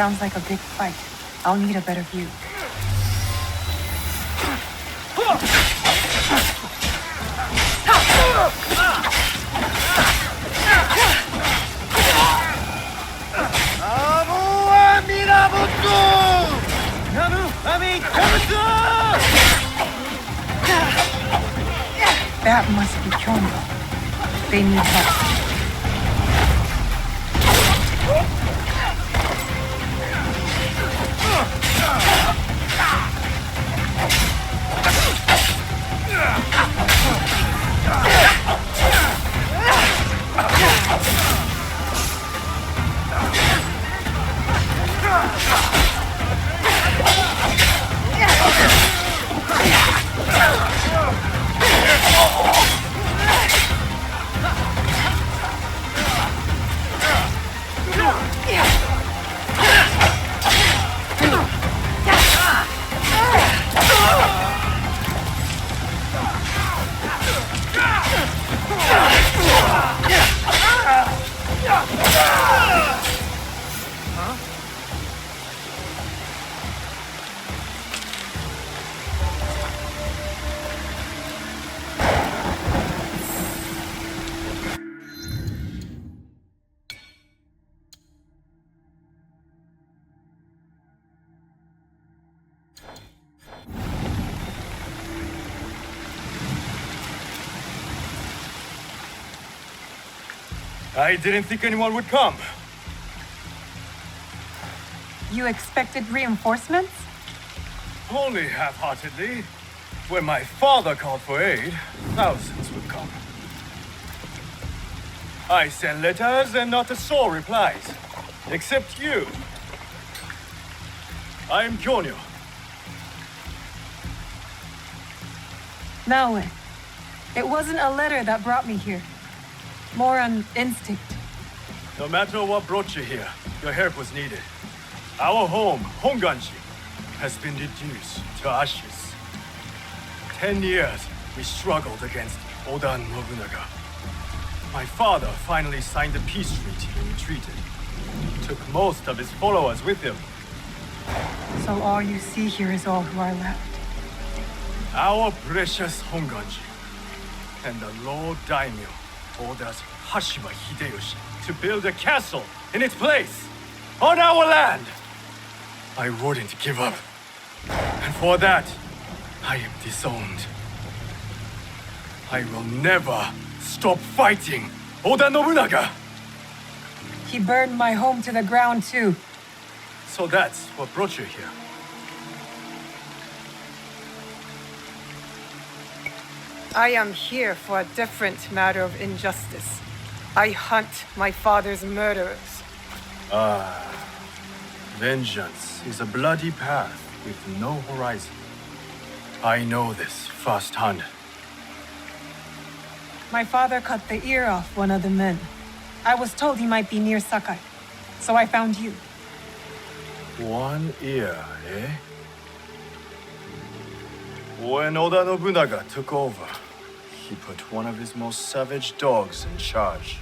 Sounds like a big fight. I'll need a better view. That must be Kyondo. They need help. I didn't think anyone would come. You expected reinforcements? Only half-heartedly. When my father called for aid, thousands would come. I sent letters and not a soul replies. Except you. I am Kyonyo. Naoe, it wasn't a letter that brought me here. More on instinct. No matter what brought you here, your help was needed. Our home, Honganji, has been reduced to ashes. 10 years we struggled against Oda Nobunaga. My father finally signed a peace treaty and retreated. He took most of his followers with him. So all you see here is all who are left. Our precious Honganji and the Lord Daimyo orders Hashima Hideyoshi to build a castle in its place, on our land. I wouldn't give up. And for that, I am disowned. I will never stop fighting Oda Nobunaga. He burned my home to the ground too. So that's what brought you here. I am here for a different matter of injustice. I hunt my father's murderers. Vengeance is a bloody path with no horizon. I know this firsthand. My father cut the ear off one of the men. I was told he might be near Sakai, so I found you. One ear, eh? When Oda Nobunaga took over, he put one of his most savage dogs in charge.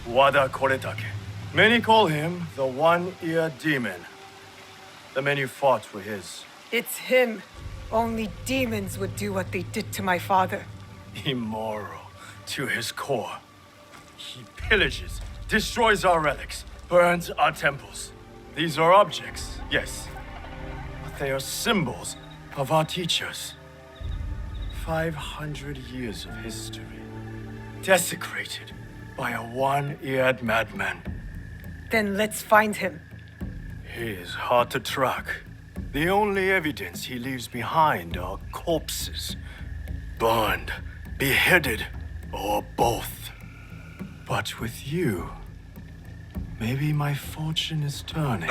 Wada Koretake. Many call him the One-Ear Demon. The men you fought were his. It's him. Only demons would do what they did to my father. Immoral to his core. He pillages, destroys our relics, burns our temples. These are objects, yes, but they are symbols of our teachers. 500 years of history, desecrated by a one-eared madman. Then let's find him. He is hard to track. The only evidence he leaves behind are corpses. Burned, beheaded, or both. But with you, maybe my fortune is turning.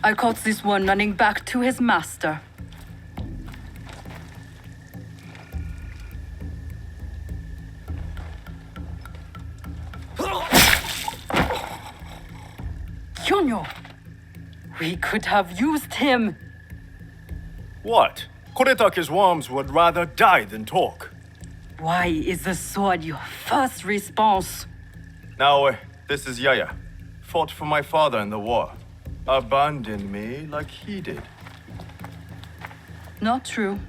I caught this one running back to his master. Kyonyo, we could have used him. What? Koretake's worms would rather die than talk. Why is the sword your first response? Now, this is Yaya. Fought for my father in the war. Abandoned me like he did. Not true.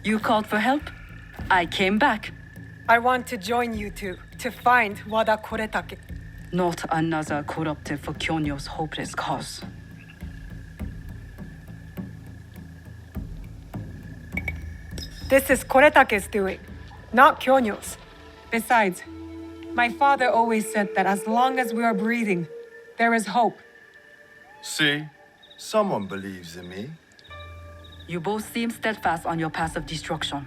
You called for help. I came back. I want to join you two to find Wada Koretake. Not another corrupted for Kyonyo's hopeless cause. This is Koretake's doing, not Kyonyo's. Besides, my father always said that as long as we are breathing, there is hope. See? Someone believes in me. You both seem steadfast on your path of destruction.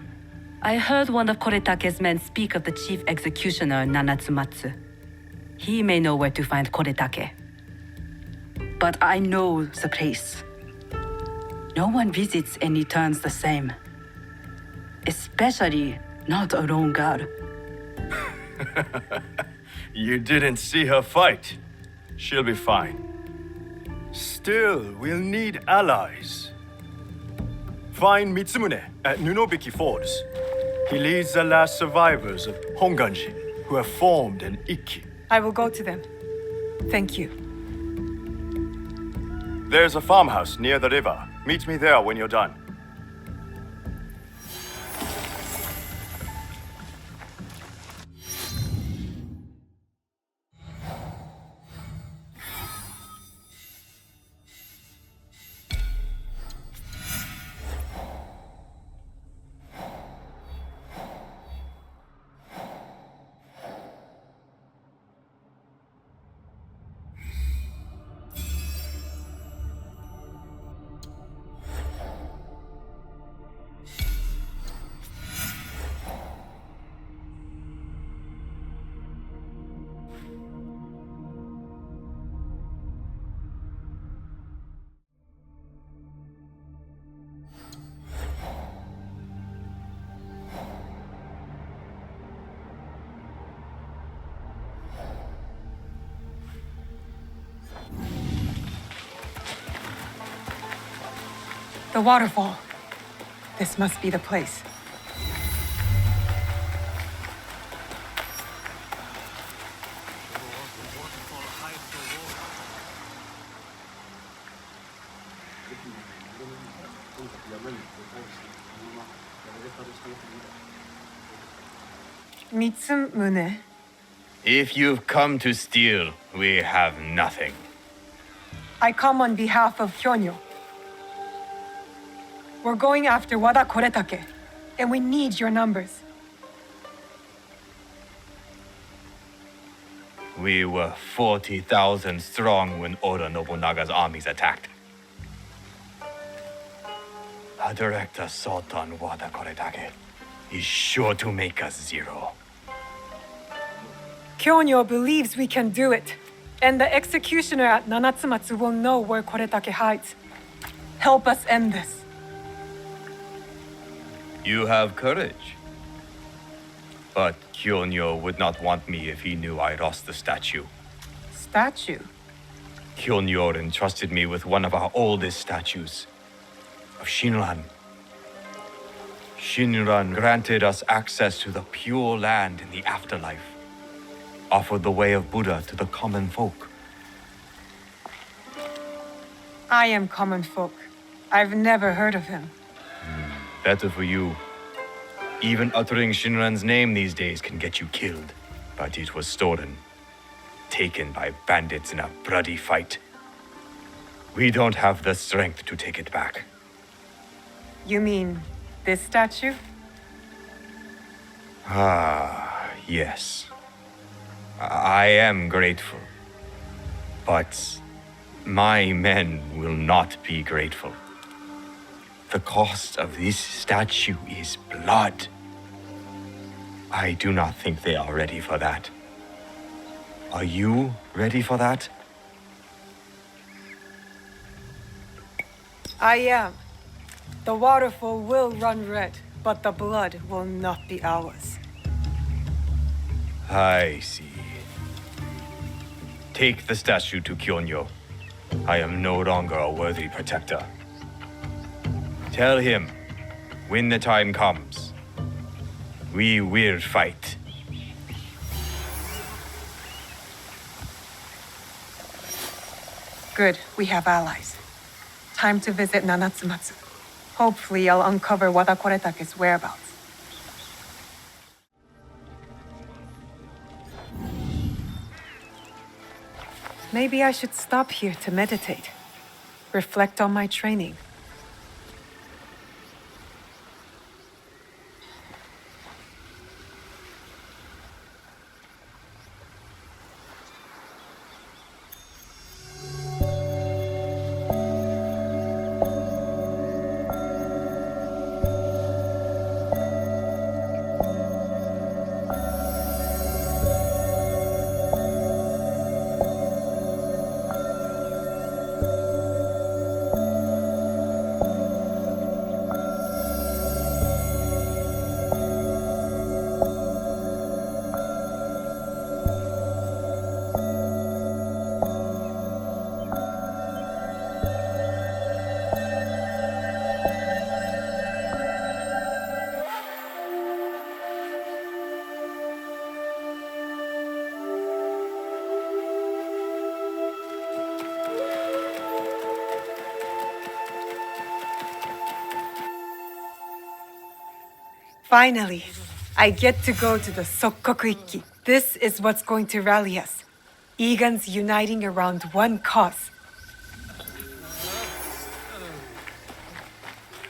I heard one of Koretake's men speak of the chief executioner, Nanatsumatsu. He may know where to find Koretake. But I know the place. No one visits and returns the same. Especially not a lone guard. You didn't see her fight. She'll be fine. Still, we'll need allies. Find Mitsumune at Nunobiki Falls. He leads the last survivors of Honganji who have formed an Ikki. I will go to them. Thank you. There's a farmhouse near the river. Meet me there when you're done. The waterfall. This must be the place. Mitsumune. If you've come to steal, we have nothing. I come on behalf of Hyonyo. We're going after Wada Koretake, and we need your numbers. We were 40,000 strong when Oda Nobunaga's armies attacked. A direct assault on Wada Koretake is sure to make us zero. Kyonyo believes we can do it, and the executioner at Nanatsumatsu will know where Koretake hides. Help us end this. You have courage. But Kyonyo would not want me if he knew I lost the statue. Statue? Kyonyo entrusted me with one of our oldest statues, of Shinran. Shinran granted us access to the pure land in the afterlife, offered the way of Buddha to the common folk. I am common folk. I've never heard of him. Better for you. Even uttering Shinran's name these days can get you killed. But it was stolen. Taken by bandits in a bloody fight. We don't have the strength to take it back. You mean this statue? Ah, yes. I am grateful. But my men will not be grateful. The cost of this statue is blood. I do not think they are ready for that. Are you ready for that? I am. The waterfall will run red, but the blood will not be ours. I see. Take the statue to Kyonyo. I am no longer a worthy protector. Tell him, when the time comes, We will fight. Good, we have allies. Time to visit Nanatsumatsu. Hopefully, I'll uncover Wada Koretake's whereabouts. Maybe I should stop here to meditate. Reflect on my training. Finally, I get to go to the Sokkoku Ikki. This is what's going to rally us. Egan's uniting around one cause.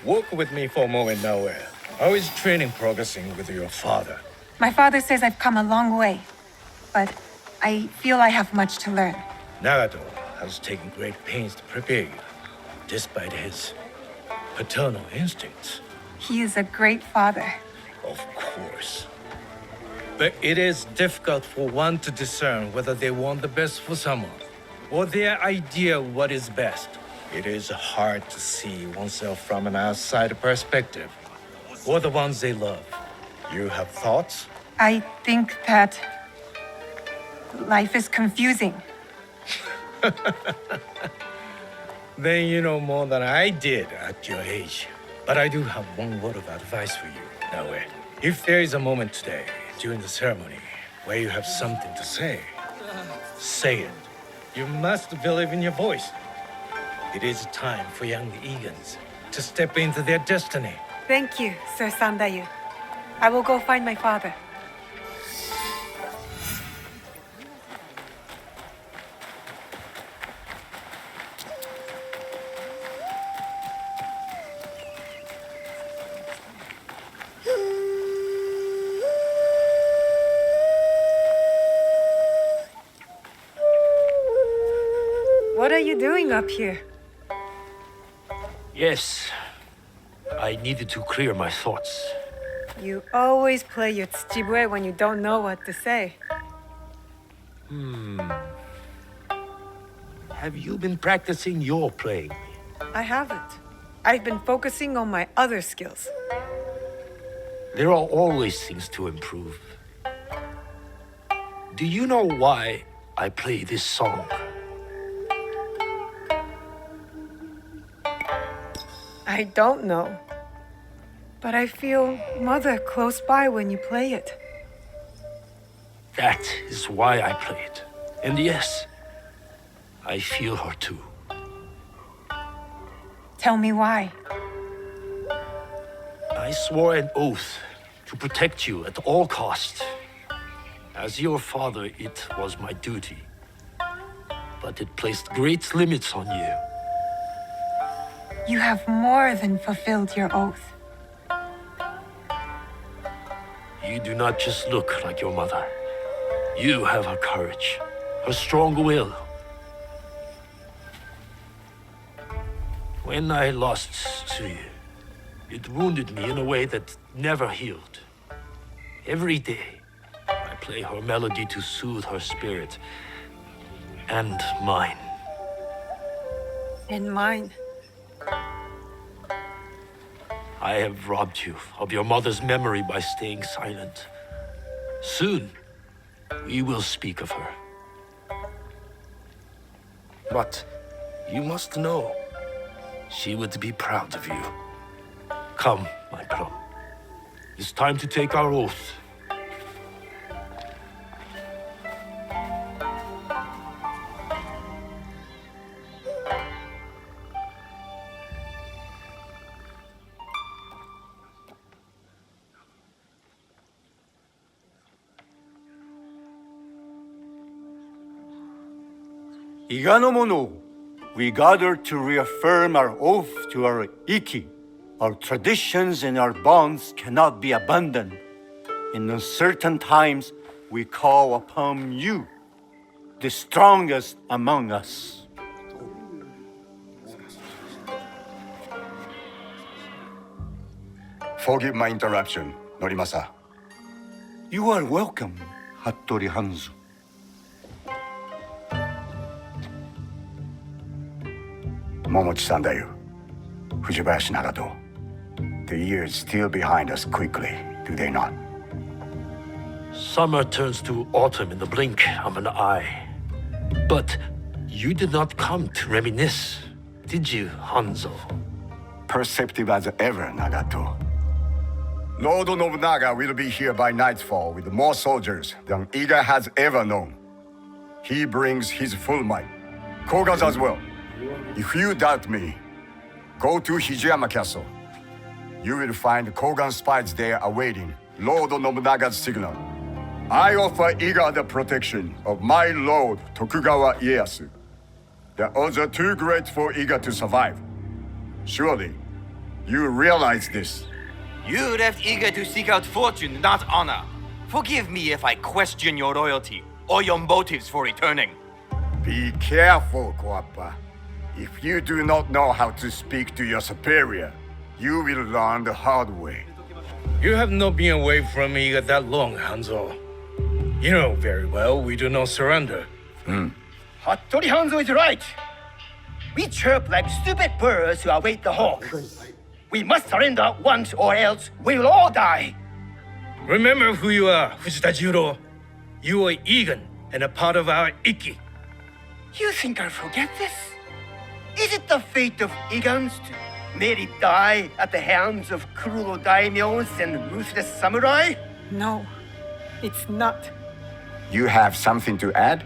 Walk with me for a moment, Naoe. How is training progressing with your father? My father says I've come a long way, but I feel I have much to learn. Nagato has taken great pains to prepare you, despite his paternal instincts. He is a great father. Of course. But it is difficult for one to discern whether they want the best for someone, or their idea of what is best. It is hard to see oneself from an outside perspective, or the ones they love. You have thoughts? I think that life is confusing. Then you know more than I did at your age. But I do have one word of advice for you, Naoe. If there is a moment today, during the ceremony, where you have something to say, say it. You must believe in your voice. It is time for young Egans to step into their destiny. Thank you, Sir Sandayu. I will go find my father. What are you doing up here? Yes, I needed to clear my thoughts. You always play your tsuchibue when you don't know what to say. Have you been practicing your playing? I haven't. I've been focusing on my other skills. There are always things to improve. Do you know why I play this song? I don't know. But I feel Mother close by when you play it. That is why I play it. And yes, I feel her too. Tell me why. I swore an oath to protect you at all costs. As your father, it was my duty. But it placed great limits on you. You have more than fulfilled your oath. You do not just look like your mother. You have her courage, her strong will. When I lost Tsuyu, it wounded me in a way that never healed. Every day, I play her melody to soothe her spirit and mine. And mine. I have robbed you of your mother's memory by staying silent. Soon, we will speak of her. But you must know, she would be proud of you. Come, my plum. It's time to take our oath. Iganomono, we gather to reaffirm our oath to our Iki. Our traditions and our bonds cannot be abandoned. In uncertain times, we call upon you, the strongest among us. Forgive my interruption, Norimasa. You are welcome, Hattori Hanzo. Momochi-san da yo. Fujibayashi Nagato. The years steal behind us quickly, do they not? Summer turns to autumn in the blink of an eye. But you did not come to reminisce, did you, Hanzo? Perceptive as ever, Nagato. Lord Nobunaga will be here by nightfall with more soldiers than Iga has ever known. He brings his full might. Koga's as well. If you doubt me, go to Hijiyama Castle. You will find Kogan spies there awaiting Lord Nobunaga's signal. I offer Iga the protection of my lord Tokugawa Ieyasu. The odds are too great for Iga to survive. Surely, you realize this. You left Iga to seek out fortune, not honor. Forgive me if I question your loyalty or your motives for returning. Be careful, Koappa. If you do not know how to speak to your superior, you will learn the hard way. You have not been away from me that long, Hanzo. You know very well we do not surrender. Hattori Hanzo is right. We chirp like stupid birds who await the hawk. We must surrender once or else we will all die. Remember who you are, Fujita Juro. You are Egan and a part of our Iki. You think I'll forget this? Is it the fate of Igans to merely die at the hands of cruel daimyos and ruthless samurai? No, it's not. You have something to add?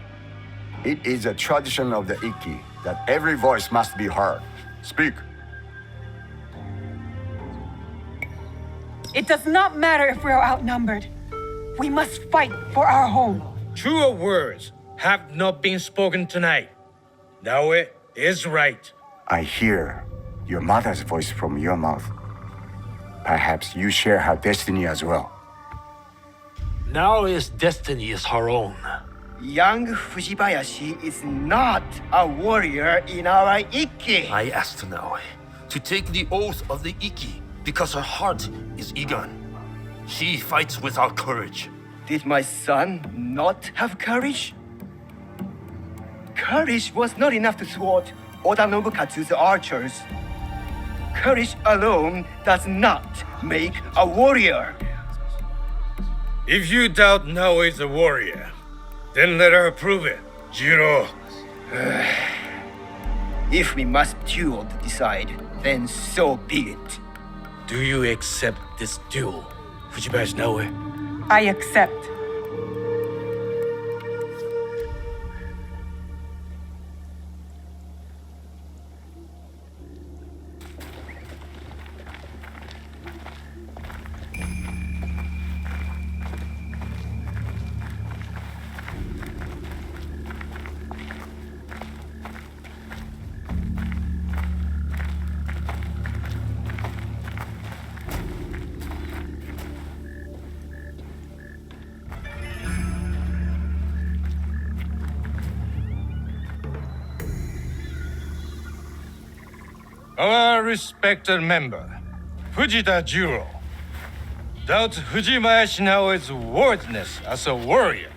It is a tradition of the Iki that every voice must be heard. Speak. It does not matter if we are outnumbered. We must fight for our home. Truer words have not been spoken tonight. Naoe is right. I hear your mother's voice from your mouth. Perhaps you share her destiny as well. Now his destiny is her own. Young Fujibayashi is not a warrior in our Iki. I asked Naoe to take the oath of the Iki because her heart is Igan. She fights without courage. Did my son not have courage? Courage was not enough to thwart Oda Nobukatsu's archers. Courage alone does not make a warrior. If you doubt Naoe is a warrior, then let her prove it, Jiro. If we must duel to decide, then so be it. Do you accept this duel, Fujibayashi Naoe? I accept. Our respected member, Fujita Jiro, doubts Fujibayashi Naoe's worthiness as a warrior.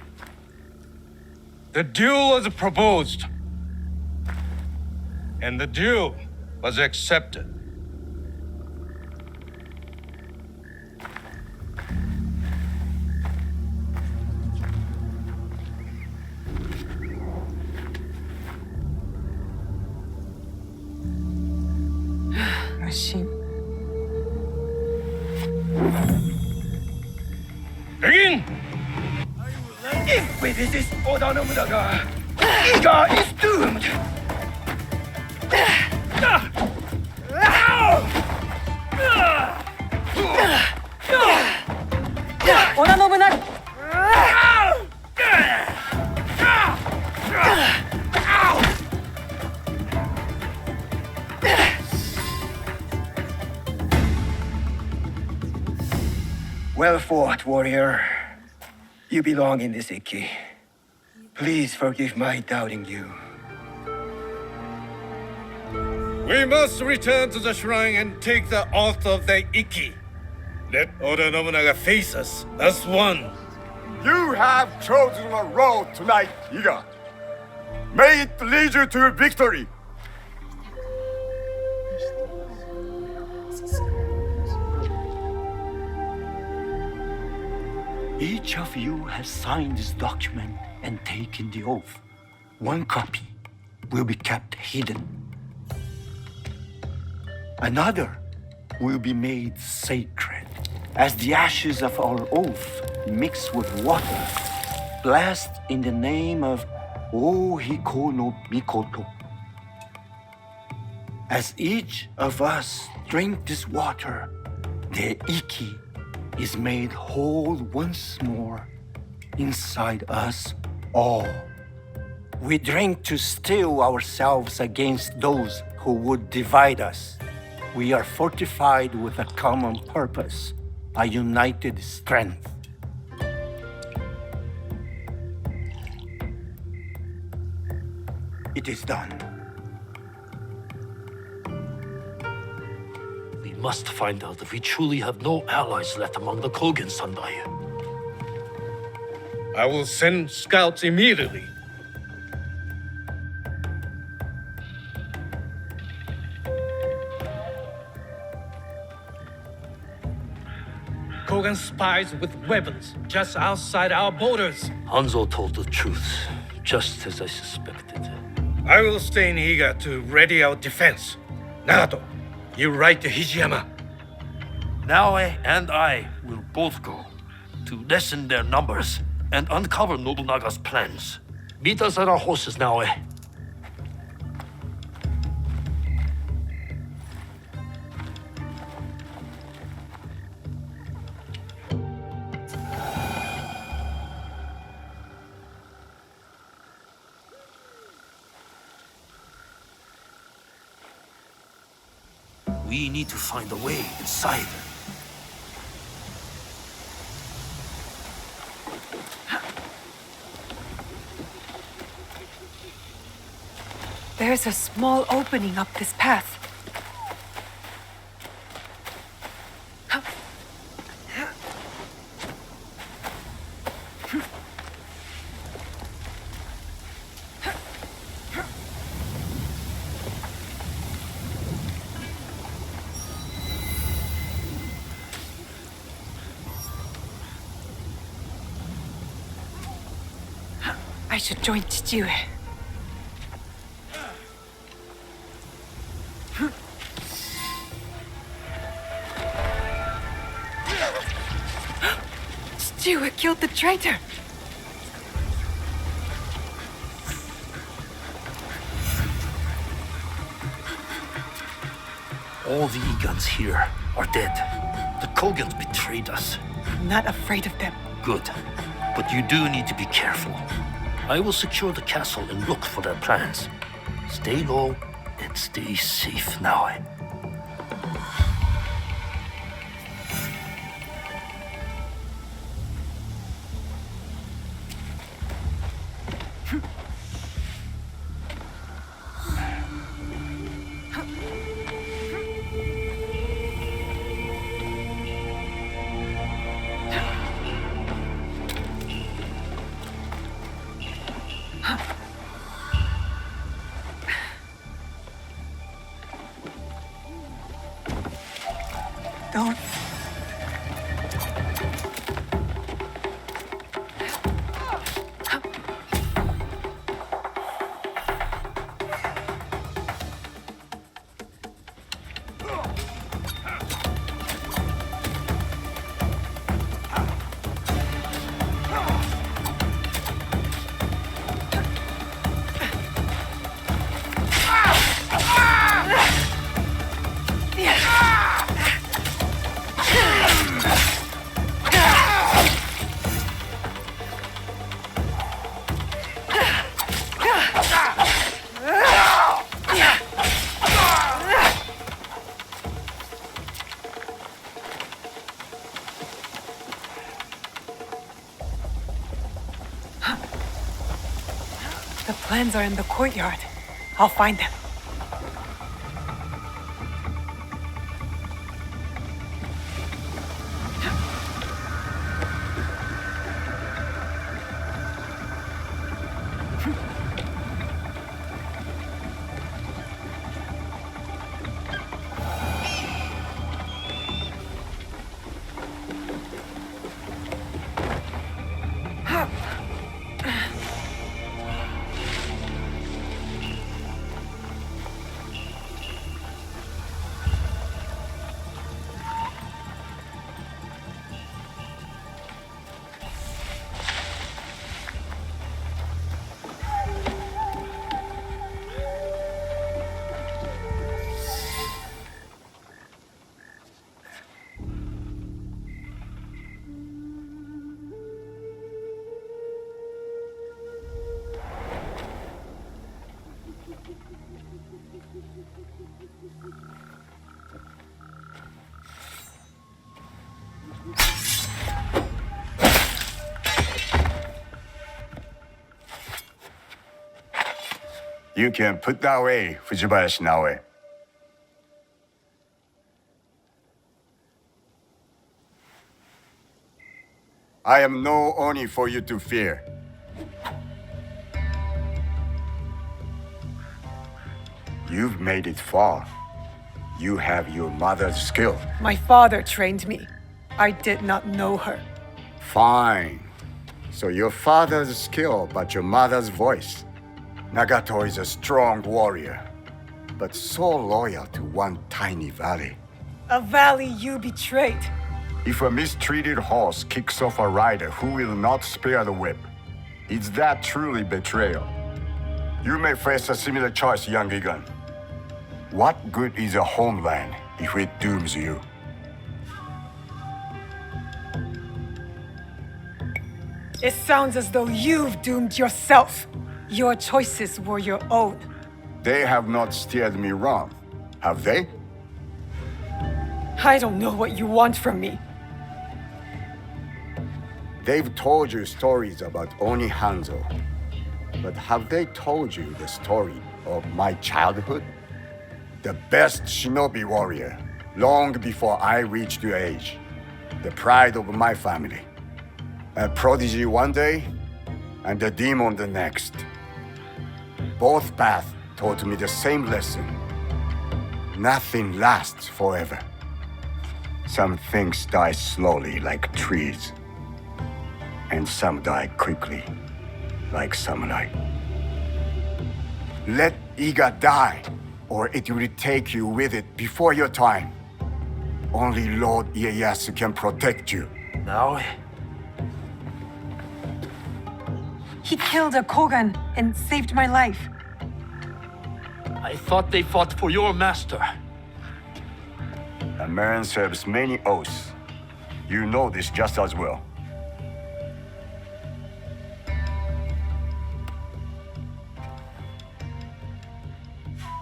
The duel was proposed, and the duel was accepted. With this Oda Nobunaga, Iga is doomed! Oda Nobunaga! Well fought, warrior. You belong in this Ikki. Please forgive my doubting you. We must return to the shrine and take the oath of the Ikki. Let Oda Nobunaga face us as one. You have chosen a road tonight, Iga. May it lead you to victory. Each of you has signed this document and taken the oath. One copy will be kept hidden. Another will be made sacred. As the ashes of our oath mix with water, blessed in the name of O-Hiko no Mikoto. As each of us drink this water, the Ikki is made whole once more inside us all. We drink to steel ourselves against those who would divide us. We are fortified with a common purpose, a united strength. It is done. We must find out if we truly have no allies left among the Kogen Sandai. I will send scouts immediately. Kogan spies with weapons just outside our borders. Hanzo told the truth, just as I suspected. I will stay in Iga to ready our defense. Nagato, you ride to Hijiyama. Naoe and I will both go to lessen their numbers and uncover Nobunaga's plans. Meet us at our horses, Naoe. We need to find a way inside. There's a small opening up this path. I should join Chichiue. Chichiue killed the traitor. All the Igans here are dead. The Kogans betrayed us. I'm not afraid of them. Good. But you do need to be careful. I will secure the castle and look for their plans. Stay low and stay safe now. Don't. The plans are in the courtyard. I'll find them. You can put that away, Fujibayashi Naoe. I am no Oni for you to fear. You've made it far. You have your mother's skill. My father trained me. I did not know her. Fine. So your father's skill, but your mother's voice. Nagato is a strong warrior, but so loyal to one tiny valley. A valley you betrayed. If a mistreated horse kicks off a rider who will not spare the whip, is that truly betrayal? You may face a similar choice, young Egan. What good is a homeland if it dooms you? It sounds as though you've doomed yourself. Your choices were your own. They have not steered me wrong, have they? I don't know what you want from me. They've told you stories about Oni Hanzo, but have they told you the story of my childhood? The best shinobi warrior, long before I reached your age. The pride of my family. A prodigy one day, and a demon the next. Both paths taught me the same lesson. Nothing lasts forever. Some things die slowly like trees, and some die quickly like samurai. Let Iga die, or it will take you with it before your time. Only Lord Ieyasu can protect you. Now, He killed a Kogan and saved my life. I thought they fought for your master. A man serves many oaths. You know this just as well.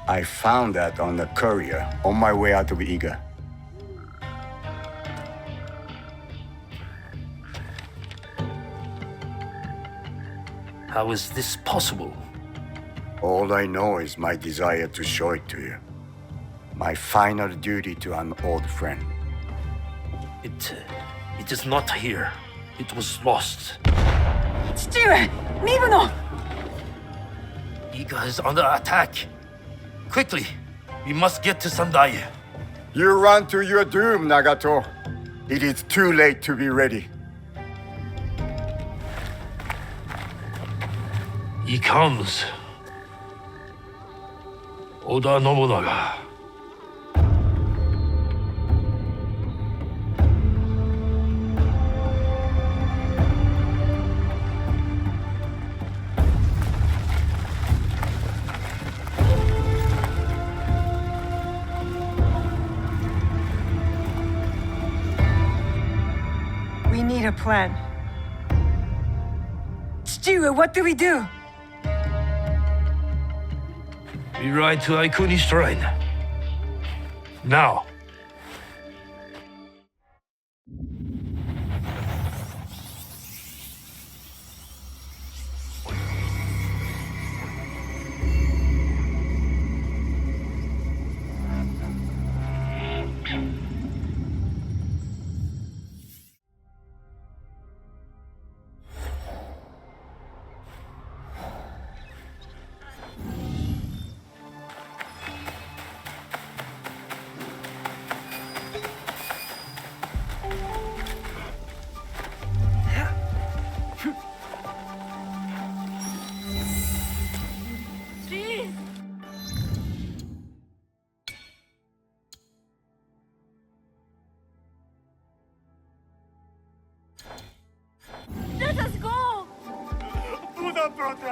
I found that on the courier on my way out of Iga. How is this possible? All I know is my desire to show it to you. My final duty to an old friend. It is not here. It was lost. 父上、身分の Iga is under attack. Quickly, we must get to Sandai. You run to your doom, Nagato. It is too late to be ready. He comes. Oda Nobunaga. We need a plan. Stewie, what do we do? We ride to Aikuni Shrine. Now.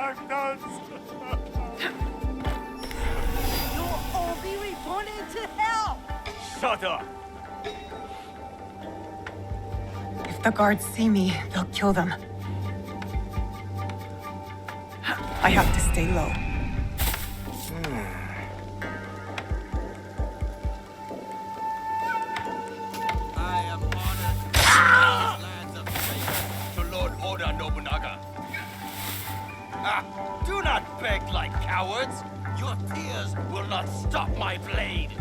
left us. You'll all be reborn into hell! Shut up. If the guards see me, they'll kill them. I have to stay low. I am honored lands of faith to Lord Oda Nobunaga. Do not beg like cowards. Your tears will not stop my blade.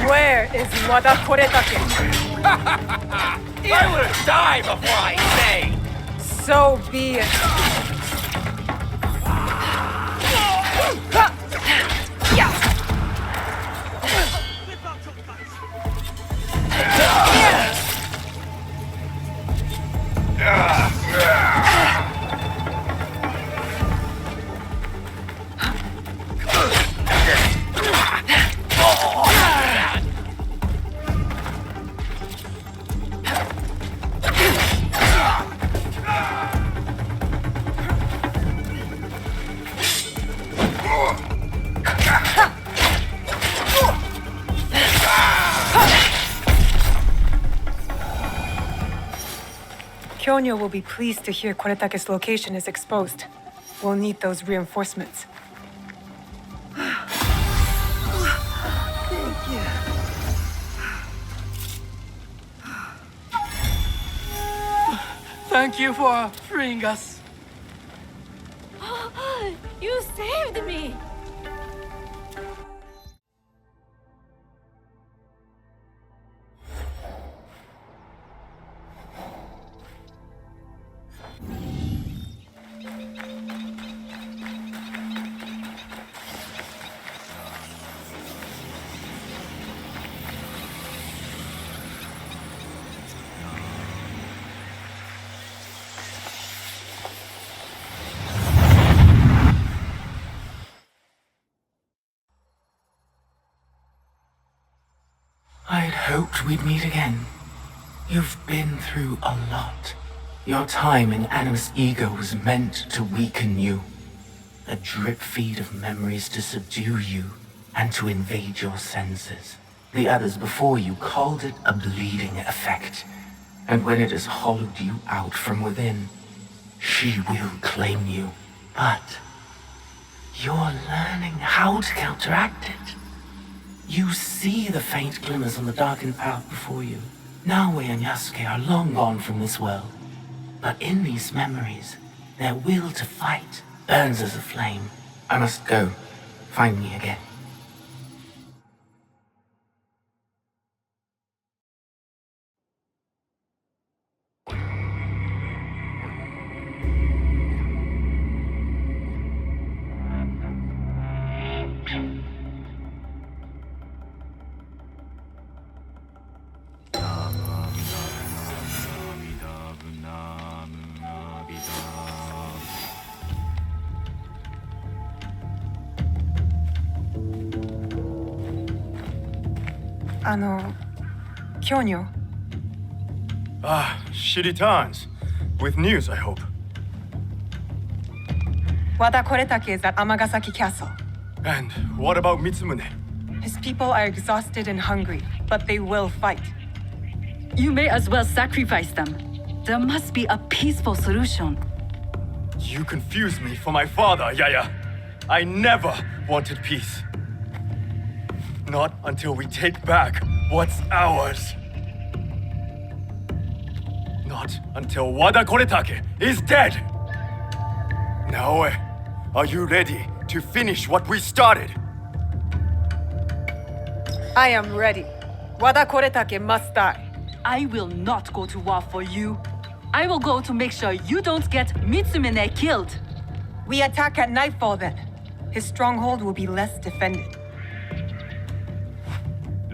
Where is Wada Koretake? I will die before I say. So be it. Kyonyo will be pleased to hear Koretake's location is exposed. We'll need those reinforcements. Thank you. Thank you for freeing us. You saved me! I'd hoped we'd meet again. You've been through a lot. Your time in Animus Ego was meant to weaken you. A drip feed of memories to subdue you and to invade your senses. The others before you called it a bleeding effect. And when it has hollowed you out from within, she will claim you. But you're learning how to counteract it. You see the faint glimmers on the darkened path before you. Naoe and Yasuke are long gone from this world. But in these memories, their will to fight burns as a flame. I must go. Find me again. Kyonyo. She returns. With news, I hope. Wada Koretake is at Amagasaki Castle. And what about Mitsumune? His people are exhausted and hungry, but they will fight. You may as well sacrifice them. There must be a peaceful solution. You confuse me for my father, Yaya. I never wanted peace. Not until we take back what's ours. Not until Wada Koretake is dead. Naoe, are you ready to finish what we started? I am ready. Wada Koretake must die. I will not go to war for you. I will go to make sure you don't get Mitsumune killed. We attack at nightfall then. His stronghold will be less defended.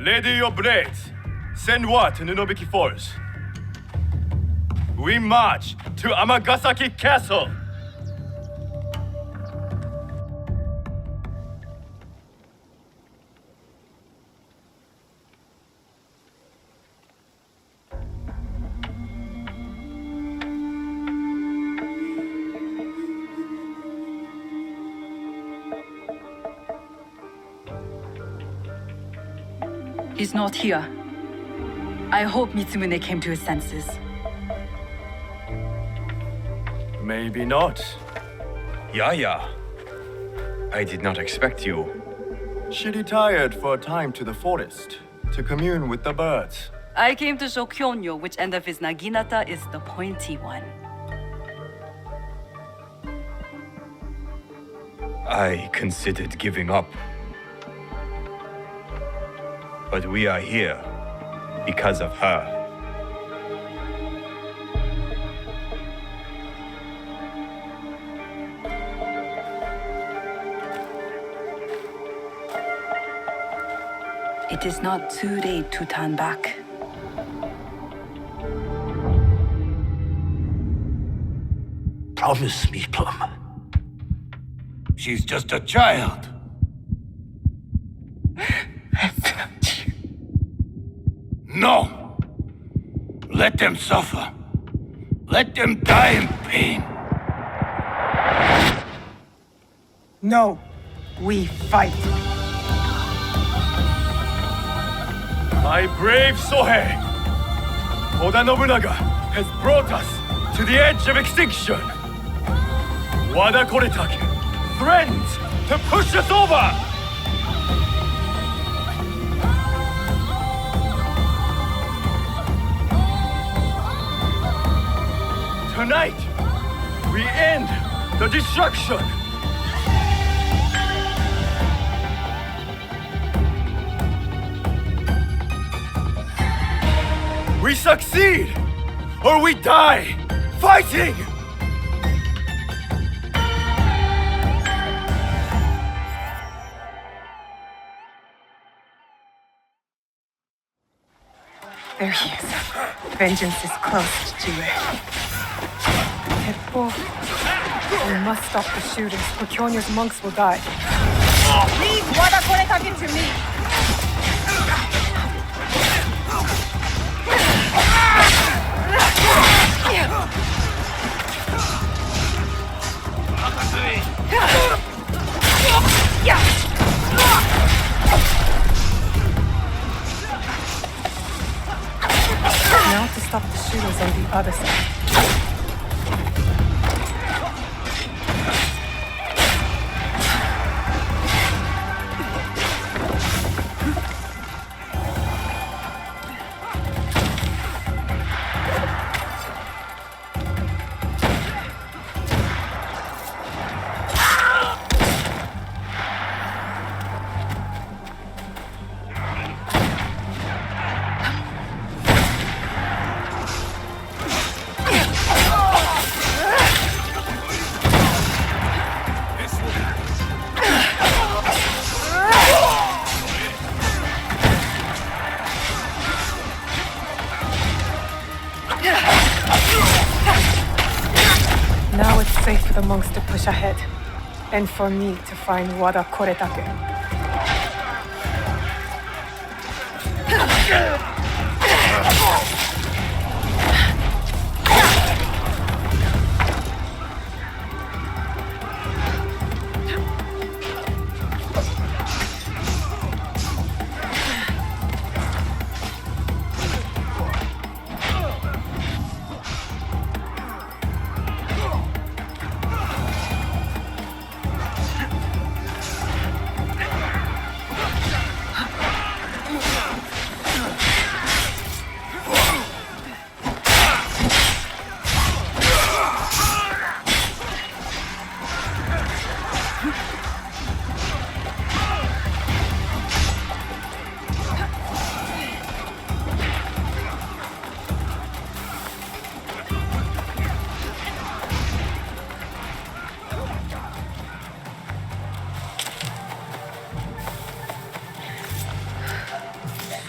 Ready your blades. Send word to Nunobiki Falls. We march to Amagasaki Castle. He's not here. I hope Mitsumune came to his senses. Maybe not. Yaya, I did not expect you. She retired for a time to the forest to commune with the birds. I came to show Kyonyo which end of his naginata is the pointy one. I considered giving up. But we are here because of her. It is not too late to turn back. Promise me, Plum. She's just a child. No! Let them suffer. Let them die in pain. No, we fight. My brave Sohei! Oda Nobunaga has brought us to the edge of extinction. Wada Koretake threatens to push us over! Tonight, we end the destruction! We succeed, or we die, fighting! There he is. Vengeance is close, Chie. Teppo, we must stop the shootings, or Kyonyo's monks will die. Leave Wada Koretake to me! Now to stop the shooters on the other side. Now it's safe for the monks to push ahead, and for me to find Wada Koretake.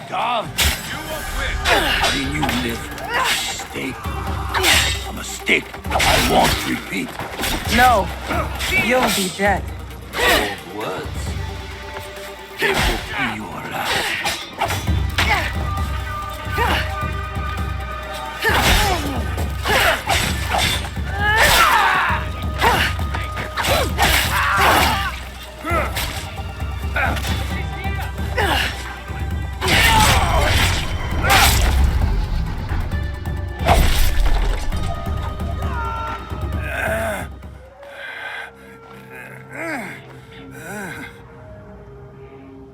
Dog, how do you live? Mistake. A mistake I won't repeat. No, you'll be dead. Cold words. They will be your last.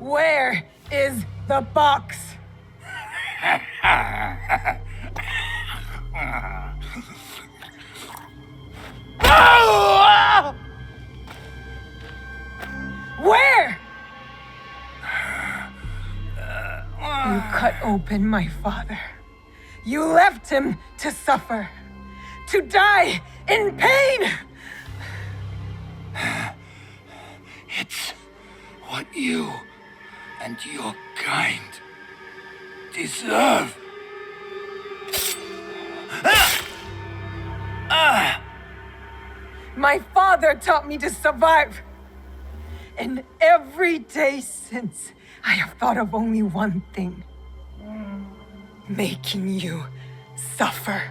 Where is the box? Where? You cut open my father. You left him to suffer, to die in pain. It's what you and your kind deserve. My father taught me to survive. And every day since, I have thought of only one thing. Making you suffer.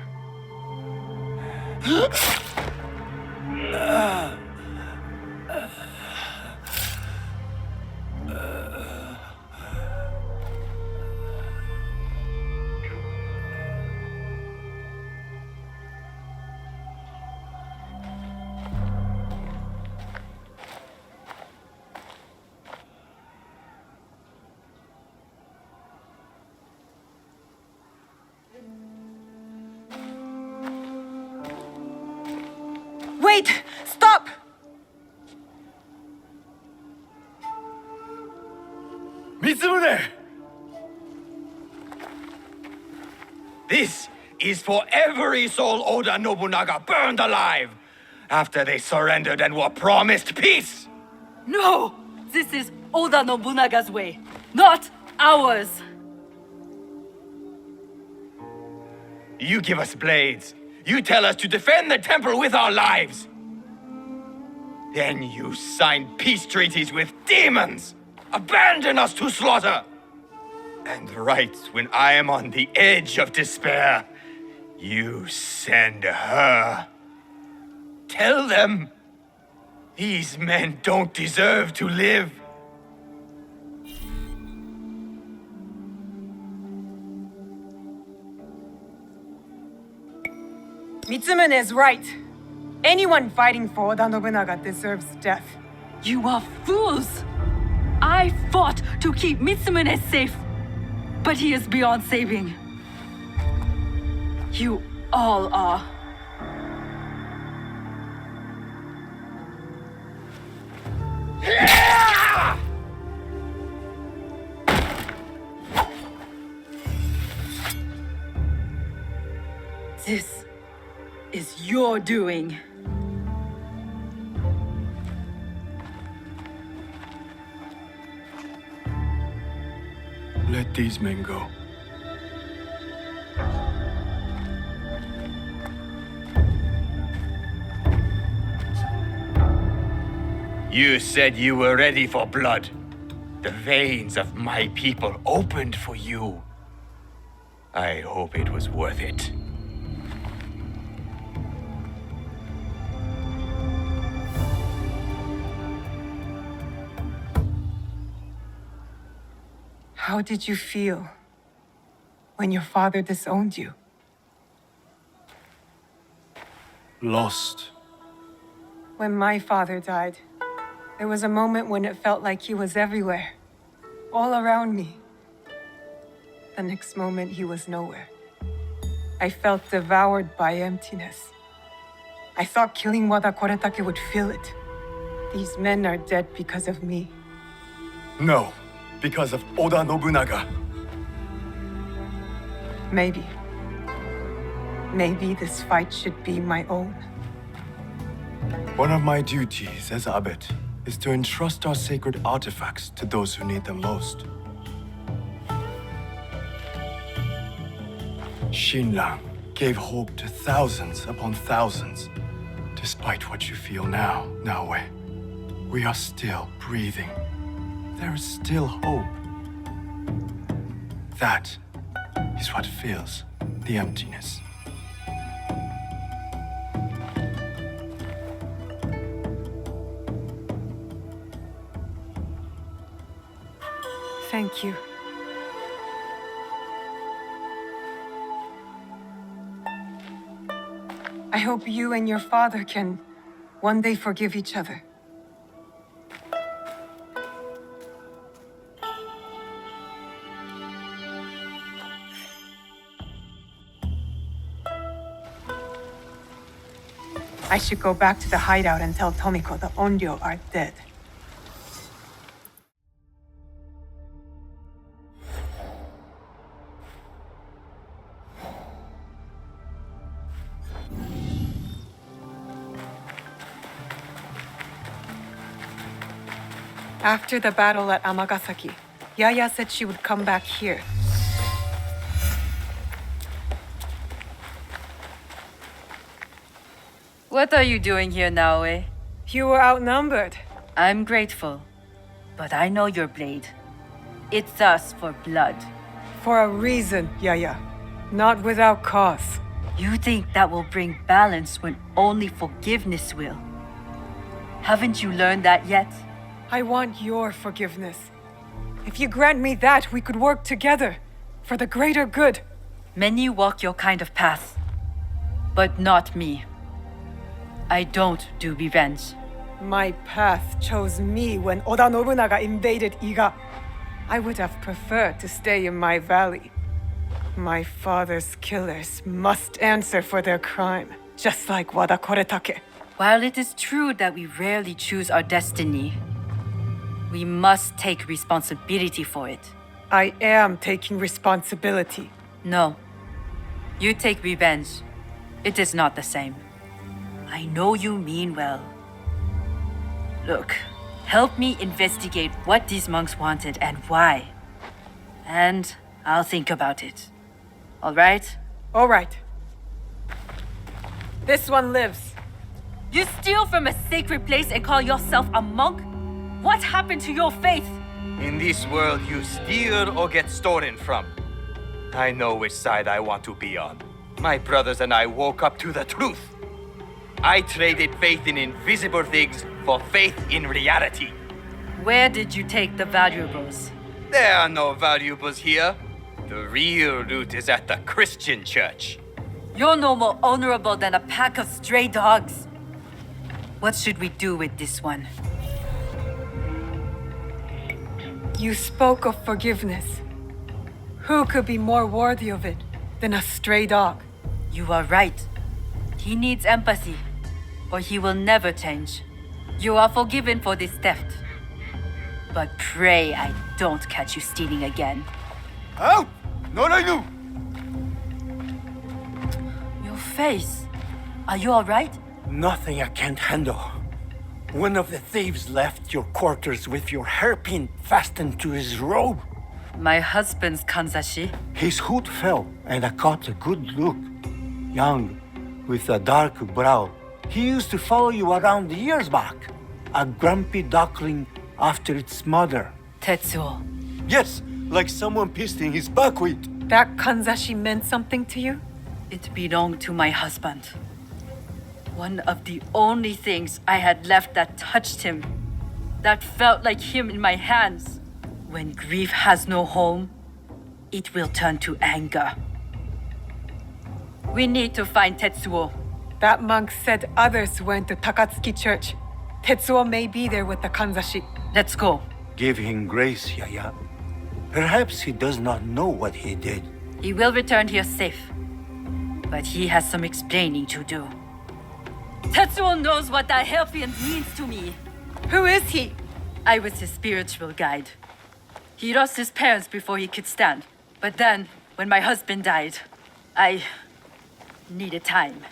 Wait! Stop! Mitsumune! This is for every soul Oda Nobunaga burned alive after they surrendered and were promised peace. No! This is Oda Nobunaga's way, not ours! You give us blades. You tell us to defend the temple with our lives. Then you sign peace treaties with demons. Abandon us to slaughter. And right when I am on the edge of despair, you send her. Tell them these men don't deserve to live. Mitsumune is right. Anyone fighting for Oda Nobunaga deserves death. You are fools! I fought to keep Mitsumune safe, but he is beyond saving. You all are. This is your doing. Let these men go. You said you were ready for blood. The veins of my people opened for you. I hope it was worth it. How did you feel when your father disowned you? Lost. When my father died, there was a moment when it felt like he was everywhere, all around me. The next moment, he was nowhere. I felt devoured by emptiness. I thought killing Wada Koretake would fill it. These men are dead because of me. No, because of Oda Nobunaga. Maybe. Maybe this fight should be my own. One of my duties as abbot is to entrust our sacred artifacts to those who need them most. Shinran gave hope to thousands upon thousands. Despite what you feel now, Naoe, we are still breathing. There is still hope. That is what fills the emptiness. Thank you. I hope you and your father can one day forgive each other. I should go back to the hideout and tell Tomiko the Onryo are dead. After the battle at Amagasaki, Yaya said she would come back here. What are you doing here, Naoe? You were outnumbered. I'm grateful, but I know your blade. It thirsts for blood. For a reason, Yaya. Not without cause. You think that will bring balance when only forgiveness will? Haven't you learned that yet? I want your forgiveness. If you grant me that, we could work together. For the greater good. Many walk your kind of path, but not me. I don't do revenge. My path chose me when Oda Nobunaga invaded Iga. I would have preferred to stay in my valley. My father's killers must answer for their crime, just like Wada Koretake. While it is true that we rarely choose our destiny, we must take responsibility for it. I am taking responsibility. No. You take revenge. It is not the same. I know you mean well. Look, help me investigate what these monks wanted and why. And I'll think about it. All right? All right. This one lives. You steal from a sacred place and call yourself a monk? What happened to your faith? In this world, you steal or get stolen from. I know which side I want to be on. My brothers and I woke up to the truth. I traded faith in invisible things for faith in reality. Where did you take the valuables? There are no valuables here. The real loot is at the Christian church. You're no more honorable than a pack of stray dogs. What should we do with this one? You spoke of forgiveness. Who could be more worthy of it than a stray dog? You are right. He needs empathy, or he will never change. You are forgiven for this theft. But pray I don't catch you stealing again. Out! Norainu! Your face. Are you alright? Nothing I can't handle. One of the thieves left your quarters with your hairpin fastened to his robe. My husband's kanzashi. His hood fell, and I caught a good look. Young, with a dark brow. He used to follow you around the years back. A grumpy duckling after its mother. Tetsuo. Yes, like someone pissed in his buckwheat. That kanzashi meant something to you? It belonged to my husband. One of the only things I had left that touched him. That felt like him in my hands. When grief has no home, it will turn to anger. We need to find Tetsuo. That monk said others went to Takatsuki Church. Tetsuo may be there with the kanzashi. Let's go. Give him grace, Yaya. Perhaps he does not know what he did. He will return here safe. But he has some explaining to do. Tetsuo knows what that hairpin means to me. Who is he? I was his spiritual guide. He lost his parents before he could stand. But then, when my husband died, I needed time.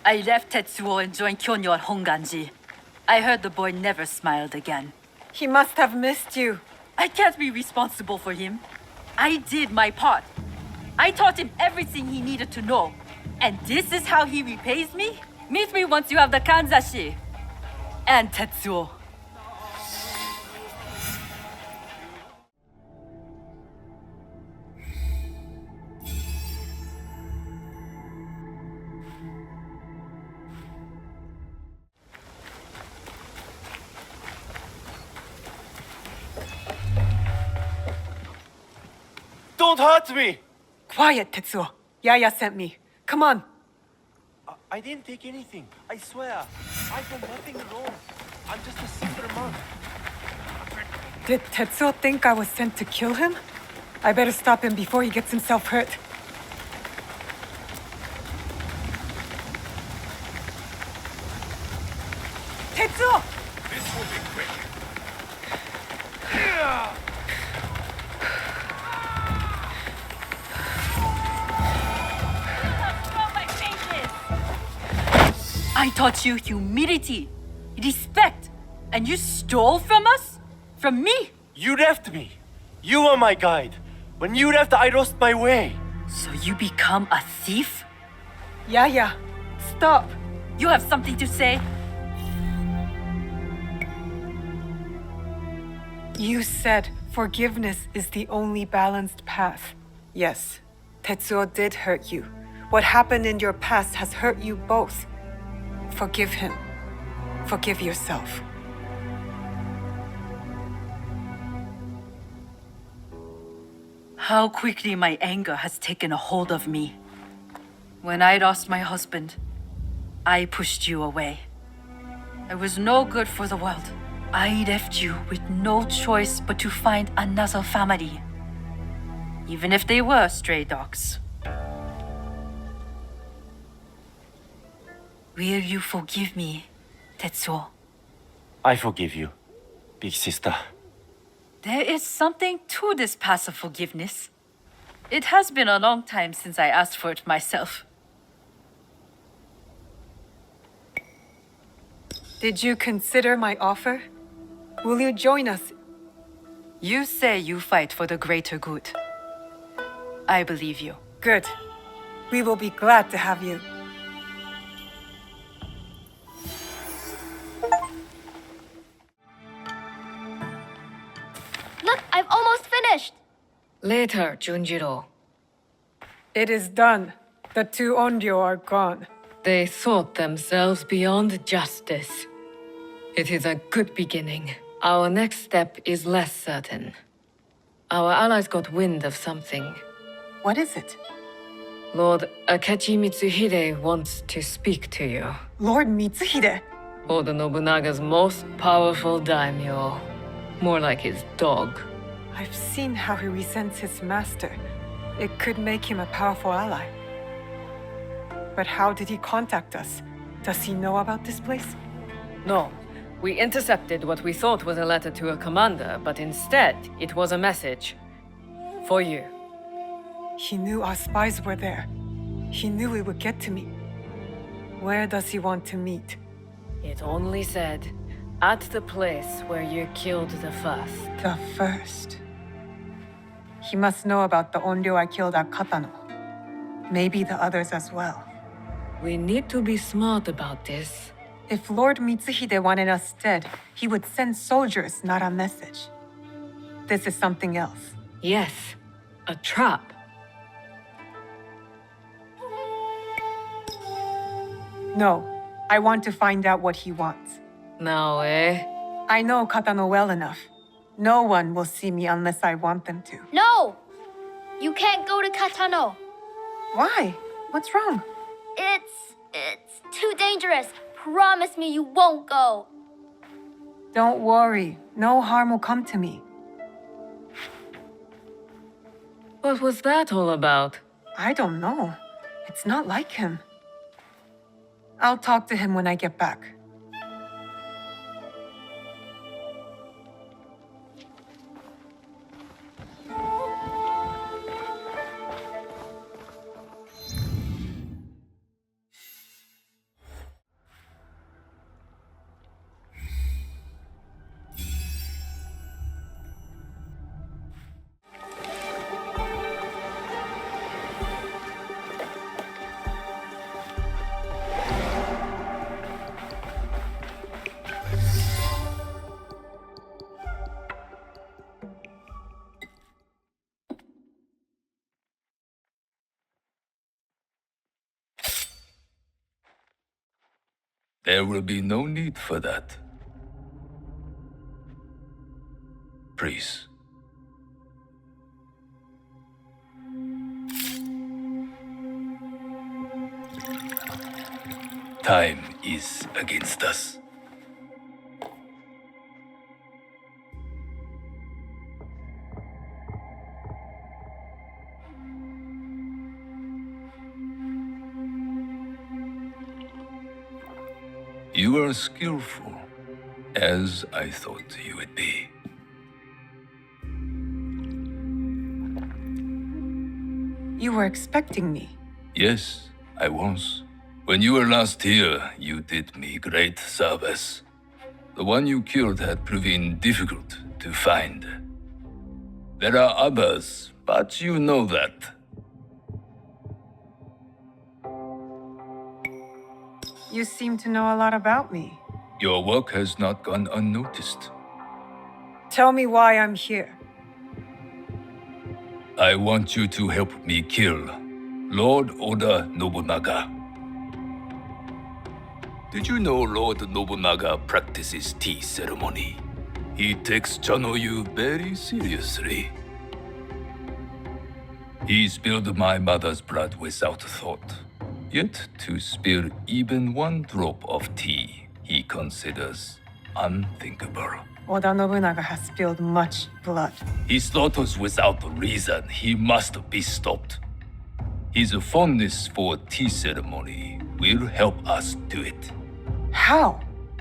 I left Tetsuo and joined Kyonyo at Honganji. I heard the boy never smiled again. He must have missed you. I can't be responsible for him. I did my part. I taught him everything he needed to know. And this is how he repays me? Meet me once you have the kanzashi. And Tetsuo. Don't hurt me! Quiet, Tetsuo. Yaya sent me. Come on. I didn't take anything. I swear. I've done nothing wrong. I'm just a simple monk. Did Tetsuo think I was sent to kill him? I better stop him before he gets himself hurt. I taught you humility, respect, and you stole from us? From me? You left me. You were my guide. When you left, I lost my way. So you become a thief? Yaya, stop. You have something to say? You said forgiveness is the only balanced path. Yes, Tetsuo did hurt you. What happened in your past has hurt you both. Forgive him. Forgive yourself. How quickly my anger has taken a hold of me. When I lost my husband, I pushed you away. I was no good for the world. I left you with no choice but to find another family. Even if they were stray dogs. Will you forgive me, Tetsuo? I forgive you, big sister. There is something to this passive forgiveness. It has been a long time since I asked for it myself. Did you consider my offer? Will you join us? You say you fight for the greater good. I believe you. Good. We will be glad to have you. Look, I've almost finished. Later, Junjiro. It is done. The two Onryo are gone. They thought themselves beyond justice. It is a good beginning. Our next step is less certain. Our allies got wind of something. What is it? Lord Akechi Mitsuhide wants to speak to you. Lord Mitsuhide? Oda Nobunaga's most powerful daimyo. More like his dog. I've seen how he resents his master. It could make him a powerful ally. But how did he contact us? Does he know about this place? No. We intercepted what we thought was a letter to a commander, but instead, it was a message. For you. He knew our spies were there. He knew we would get to me. Where does he want to meet? It only said, at the place where you killed the first. The first? He must know about the Onryo I killed at Katano. Maybe the others as well. We need to be smart about this. If Lord Mitsuhide wanted us dead, he would send soldiers, not a message. This is something else. Yes, a trap. No, I want to find out what he wants. Now, eh? I know Katano well enough. No one will see me unless I want them to. No! You can't go to Katano. Why? What's wrong? It's too dangerous. Promise me you won't go. Don't worry. No harm will come to me. What was that all about? I don't know. It's not like him. I'll talk to him when I get back. There will be no need for that. Please. Time is against us. You are skillful, as I thought you would be. You were expecting me. Yes, I was. When you were last here, you did me great service. The one you killed had proven difficult to find. There are others, but you know that. You seem to know a lot about me. Your work has not gone unnoticed. Tell me why I'm here. I want you to help me kill Lord Oda Nobunaga. Did you know Lord Nobunaga practices tea ceremony? He takes Chanoyu very seriously. He spilled my mother's blood without thought. Yet to spill even one drop of tea, he considers unthinkable. Oda Nobunaga has spilled much blood. His slaughters without reason, he must be stopped. His fondness for tea ceremony will help us do it. How?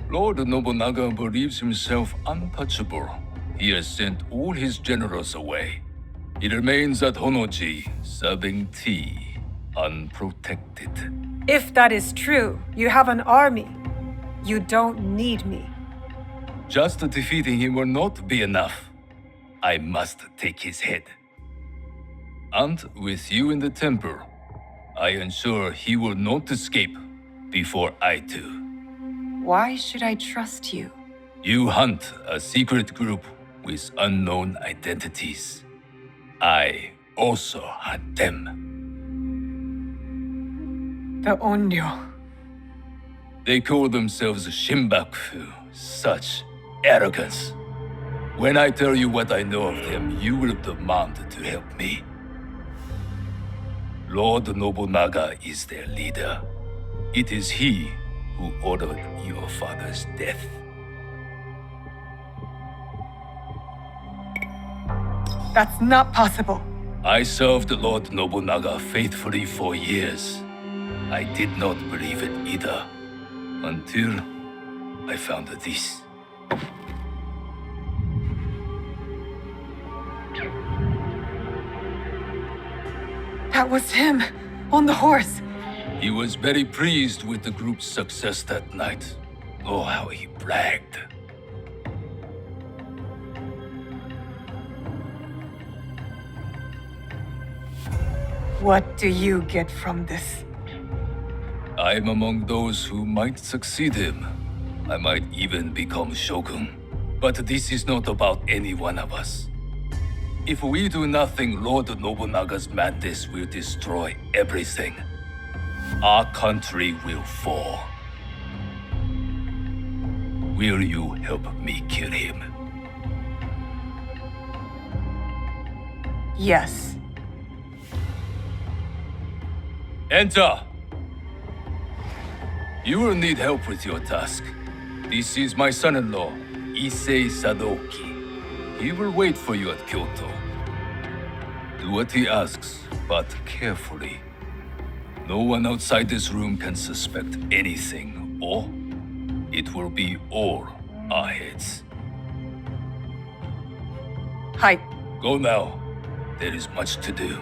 Lord Nobunaga believes himself untouchable. He has sent all his generals away. He remains at Honoji, serving tea, unprotected. If that is true, you have an army. You don't need me. Just defeating him will not be enough. I must take his head. And with you in the temple, I ensure he will not escape before I do. Why should I trust you? You hunt a secret group with unknown identities. I also hunt them. The Onryo. They call themselves Shimbaku. Such arrogance. When I tell you what I know of them, you will demand to help me. Lord Nobunaga is their leader. It is he who ordered your father's death. That's not possible. I served Lord Nobunaga faithfully for years. I did not believe it either, until I found this. That was him, on the horse. He was very pleased with the group's success that night. Oh, how he bragged. What do you get from this? I'm among those who might succeed him. I might even become shogun. But this is not about any one of us. If we do nothing, Lord Nobunaga's madness will destroy everything. Our country will fall. Will you help me kill him? Yes. Enter! You will need help with your task. This is my son-in-law, Issei Sadoki. He will wait for you at Kyoto. Do what he asks, but carefully. No one outside this room can suspect anything, or it will be all our heads. Hi. Go now. There is much to do.